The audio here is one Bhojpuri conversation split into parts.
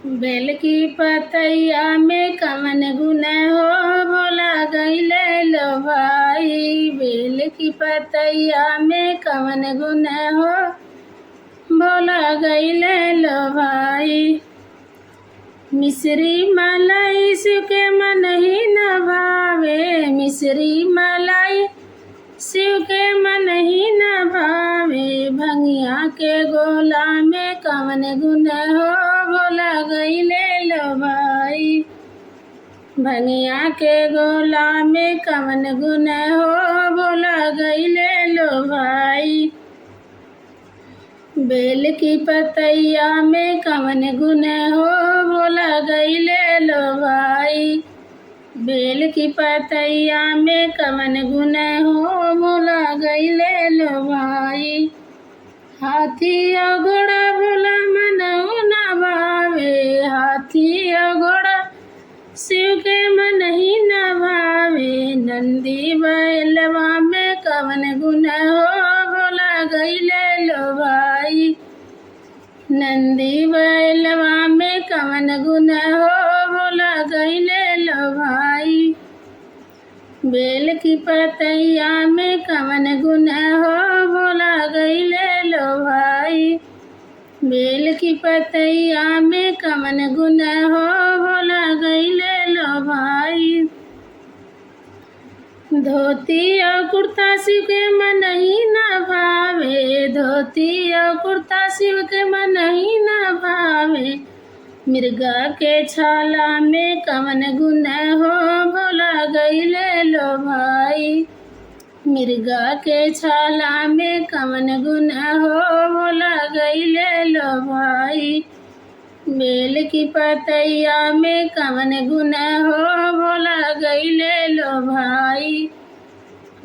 बेल की पतैया में कवन गुण हो, भोला गइले लो भाई। बेल की पतैया में कवन गुण हो, भोला गइले लो भाई। मिश्री मलाई शिव के मन ही न भावे, मिश्री मलाई शिव के मन ही न भावे। भंगिया के गोला में कवन गुण हो, भोला गइले लो भाई। भंगिया के गोला में कवन गुण हो, भोला गइले लो भाई। बेल की पतैया में कवन गुण हो, भोला गइले लो भाई। बेल की पतैया में कवन गुण हो, भोला गइले लो भाई। हाथी और घोड़ा भोला मनऊ न भावे, हाथी और घोड़ा शिव के मन ही न भावे। नंदी बैलवा में कवन गुण हो, भोला गइले लो भाई। नंदी बैलवा में कवन गुण हो, भोला गइले लो भाई। बेल की पतैया में कवन गुण हो, भोला गइले लो भाई। बेल की पतैया में कवन गुण हो, भोला गइले लो भाई। धोती और कुर्ता शिव के मन ही न भावे, धोती और कुर्ता शिव के मन ही न भावे। मिर्गा के छाला में कवन गुण हो, भोला गइले लो भाई। मिर्गा के छाला में कवन गुण हो, भोला गइले लो भाई। बेल की पतैया में कवन गुण हो, भोला गइले लो भाई।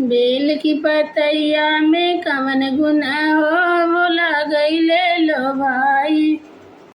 बेल की पतैया में कवन गुण हो, भोला गइले लो भाई।